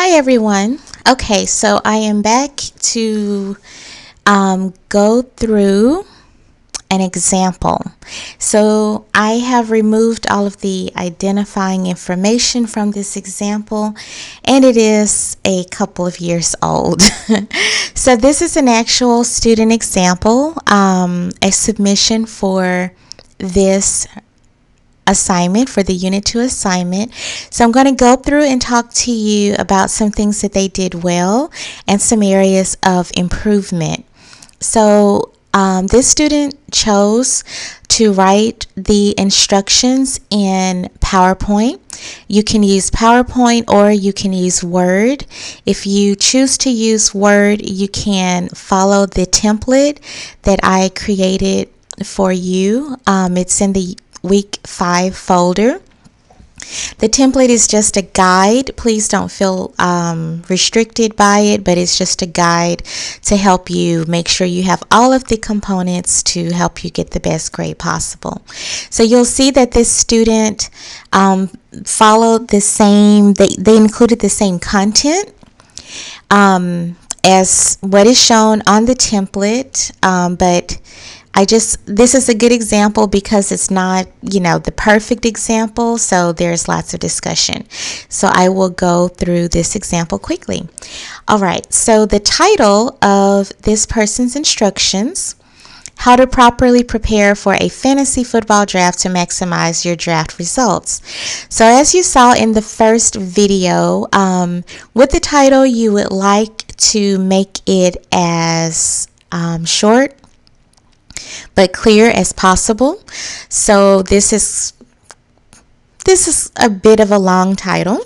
Hi everyone. Okay, so I am back to go through an example. So I have removed all of the identifying information from this example, and it is a couple of years old. So this is an actual student example, a submission for this assignment, for the Unit 2 assignment. So I'm going to go through and talk to you about some things that they did well and some areas of improvement. So this student chose to write the instructions in PowerPoint. You can use PowerPoint or you can use Word. If you choose to use Word, you can follow the template that I created for you. It's in the Week 5 folder. The template is just a guide. Please don't feel restricted by it, but it's just a guide to help you make sure you have all of the components to help you get the best grade possible. So you'll see that this student followed the same, they included the same content as what is shown on the template, but this is a good example because it's not, the perfect example, so there's lots of discussion. So I will go through this example quickly. All right, so the title of this person's instructions: How to properly prepare for a fantasy football draft to maximize your draft results. So as you saw in the first video, with the title, you would like to make it as short but clear as possible. So this is a bit of a long title.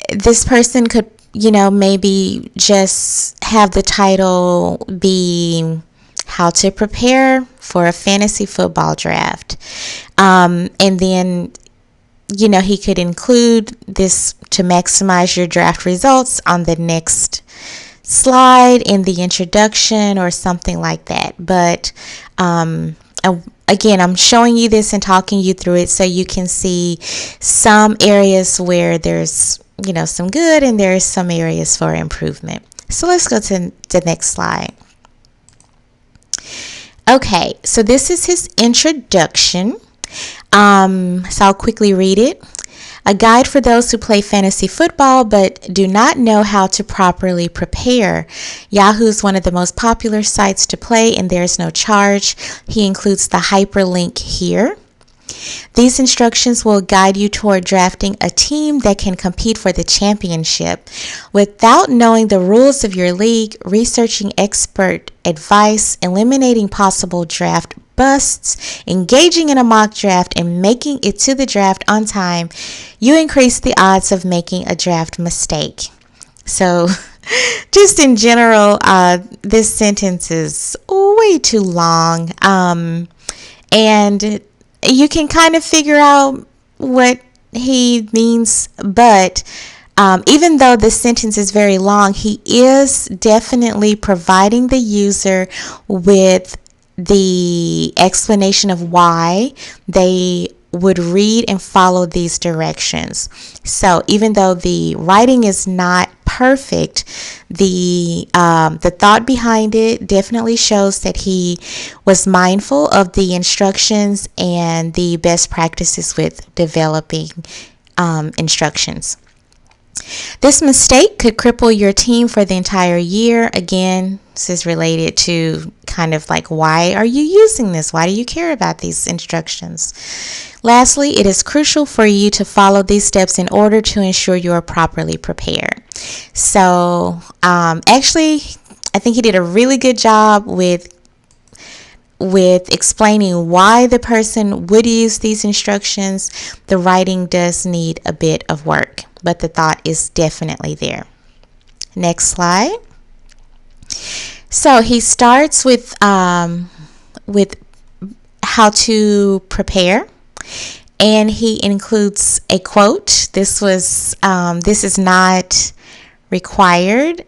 This person could, maybe just have the title be How to Prepare for a Fantasy Football Draft. And then, he could include this to maximize your draft results on the next slide in the introduction or something like that. But again, I'm showing you this and talking you through it so you can see some areas where there's some good and there's some areas for improvement. So let's go to the next slide. Okay, so this is his introduction. So I'll quickly read it. A guide for those who play fantasy football but do not know how to properly prepare. Yahoo is one of the most popular sites to play, and there's no charge. He includes the hyperlink here. These instructions will guide you toward drafting a team that can compete for the championship. Without knowing the rules of your league, researching expert advice, eliminating possible draft busts, engaging in a mock draft, and making it to the draft on time, you increase the odds of making a draft mistake. So just in general, this sentence is way too long, and you can kind of figure out what he means, but even though the sentence is very long, he is definitely providing the user with the explanation of why they would read and follow these directions. So even though the writing is not perfect, the thought behind it definitely shows that he was mindful of the instructions and the best practices with developing instructions. This mistake could cripple your team for the entire year. Again, this is related to kind of like, why are you using this? Why do you care about these instructions? Lastly, it is crucial for you to follow these steps in order to ensure you are properly prepared. So actually, I think he did a really good job with explaining why the person would use these instructions. The writing does need a bit of work, but the thought is definitely there. Next slide. So he starts with how to prepare, and he includes a quote. This is not required,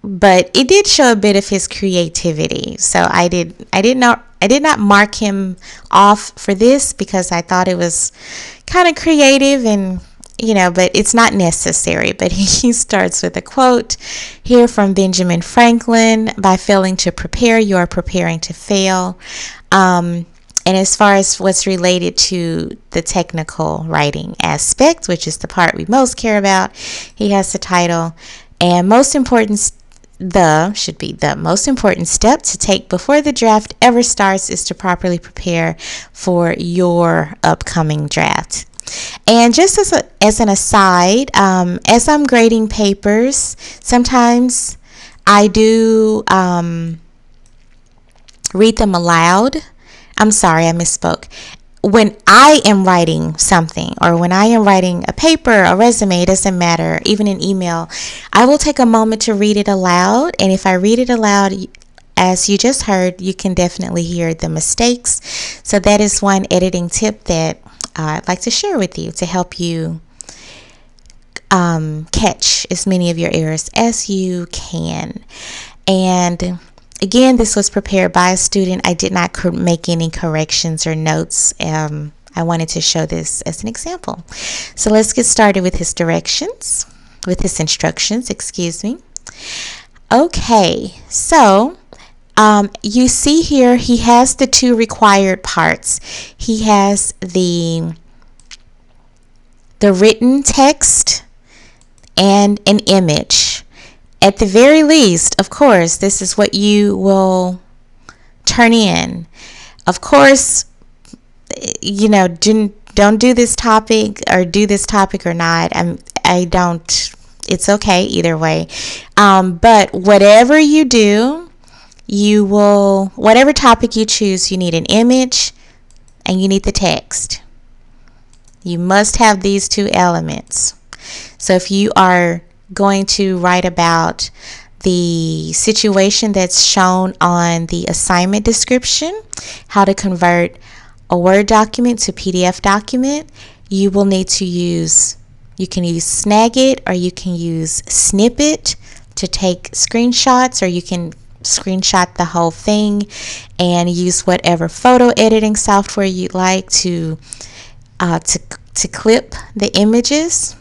but it did show a bit of his creativity. So I did not mark him off for this because I thought it was kind of creative, and but it's not necessary. But he starts with a quote here from Benjamin Franklin: "By failing to prepare, you are preparing to fail." And as far as what's related to the technical writing aspect, which is the part we most care about, he has the title, "And most important, the most important step to take before the draft ever starts is to properly prepare for your upcoming draft." And just as an aside, as I'm grading papers, sometimes I do read them aloud. I'm sorry, I misspoke. When I am writing something, or when I am writing a paper, a resume, it doesn't matter, even an email, I will take a moment to read it aloud. And if I read it aloud, as you just heard, you can definitely hear the mistakes. So that is one editing tip that I'd like to share with you to help you catch as many of your errors as you can. And again, this was prepared by a student. I did not make any corrections or notes. I wanted to show this as an example. So let's get started with his instructions, excuse me. Okay, so you see here he has the two required parts. He has the written text and an image. At the very least, of course, this is what you will turn in. Of course, don't do this topic, or do this topic or not. I don't. It's okay either way. But whatever you do, whatever topic you choose, you need an image and you need the text. You must have these two elements. So if you are going to write about the situation that's shown on the assignment description, how to convert a Word document to PDF document, you will need to you can use Snagit, or you can use Snippet to take screenshots, or you can screenshot the whole thing and use whatever photo editing software you'd like to clip the images.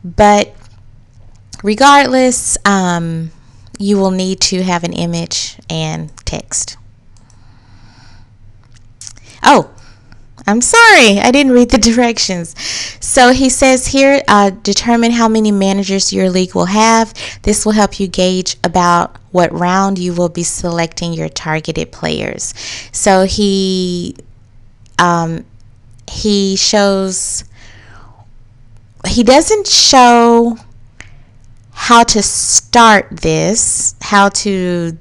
But regardless, you will need to have an image and text. Oh, I'm sorry, I didn't read the directions. So he says here, determine how many managers your league will have. This will help you gauge about what round you will be selecting your targeted players. So he doesn't show how to start this, how to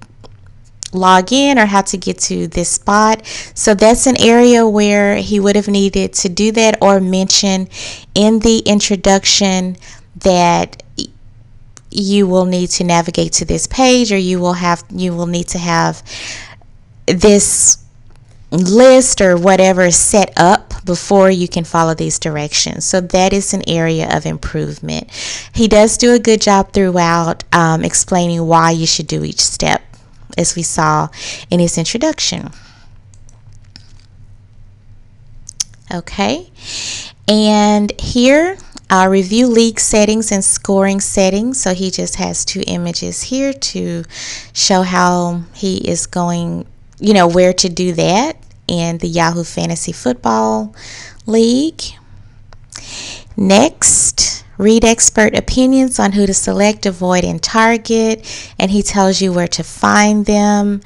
log in, or how to get to this spot. So that's an area where he would have needed to do that, or mention in the introduction that you will need to navigate to this page, or you will need to have this list or whatever set up before you can follow these directions. So that is an area of improvement. He does do a good job throughout explaining why you should do each step, as we saw in his introduction. Okay, and here review league settings and scoring settings. So he just has two images here to show how he is going, where to do that in the Yahoo Fantasy Football League. Next, read expert opinions on who to select, avoid, and target, and he tells you where to find them.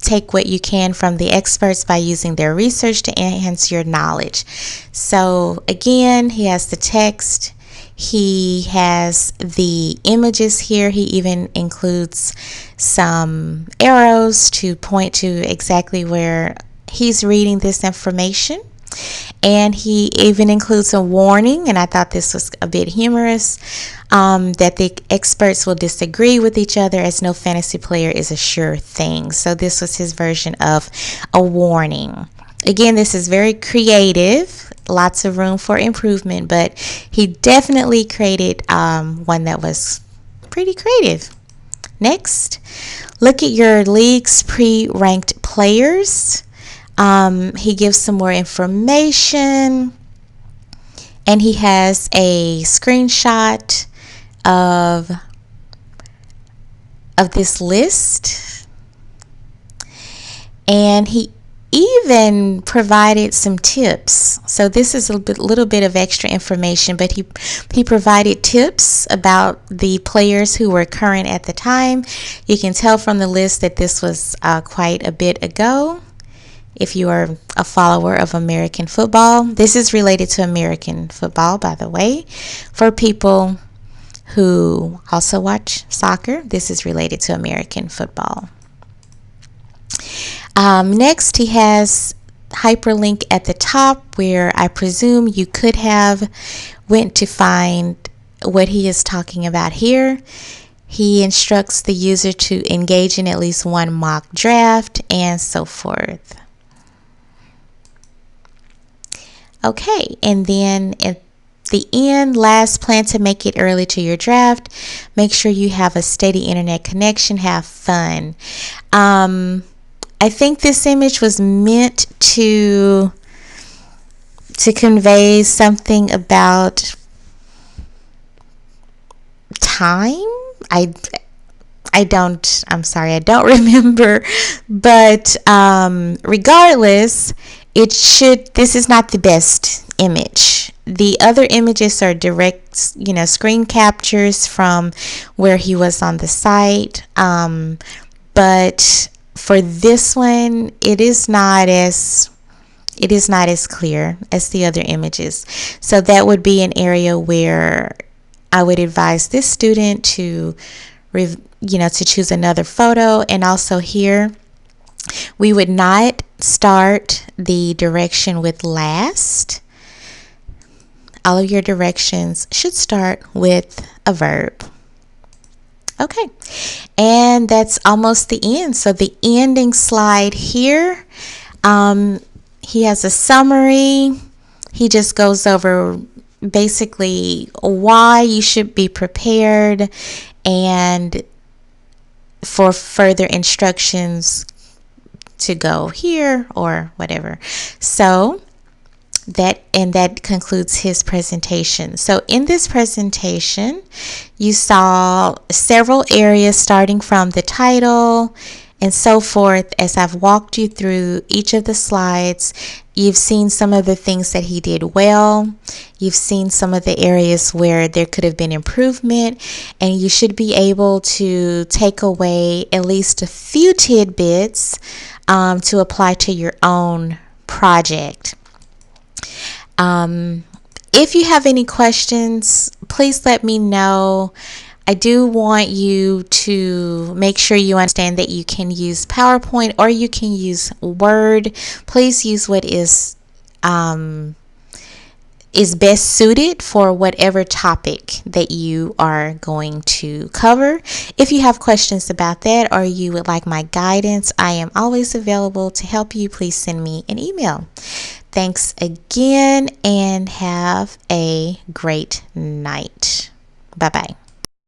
Take what you can from the experts by using their research to enhance your knowledge. So again, he has the text, he has the images here, he even includes some arrows to point to exactly where he's reading this information. And he even includes a warning, and I thought this was a bit humorous, that the experts will disagree with each other, as no fantasy player is a sure thing. So this was his version of a warning. Again, this is very creative, lots of room for improvement, but he definitely created one that was Pretty creative. Next, look at your league's pre-ranked players. He gives some more information, and he has a screenshot of this list, and he even provided some tips. So this is a little bit of extra information, but he provided tips about the players who were current at the time. You can tell from the list that this was quite a bit ago. If you are a follower of American football, this is related to American football, by the way. For people who also watch soccer, this is related to American football. Next, he has hyperlink at the top where I presume you could have went to find what he is talking about here. He instructs the user to engage in at least one mock draft and so forth. Okay, and then at the end, last, plan to make it early to your draft. Make sure you have a steady internet connection. Have fun. I think this image was meant to convey something about time. I'm sorry, I don't remember, but regardless, this is not the best image. The other images are direct, screen captures from where he was on the site, but for this one, it is not as clear as the other images. So that would be an area where I would advise this student to choose another photo. And also here, we would not start the direction with last. All of your directions should start with a verb. Okay, and that's almost the end. So the ending slide here, he has a summary. He just goes over basically why you should be prepared and for further instructions to go here or whatever. So that concludes his presentation. So in this presentation, you saw several areas starting from the title and so forth. As I've walked you through each of the slides, you've seen some of the things that he did well. You've seen some of the areas where there could have been improvement, and you should be able to take away at least a few tidbits to apply to your own project. If you have any questions, please let me know. I do want you to make sure you understand that you can use PowerPoint or you can use Word. Please use what is best suited for whatever topic that you are going to cover. If you have questions about that or you would like my guidance, I am always available to help you. Please send me an email. Thanks again and have a great night. Bye-bye.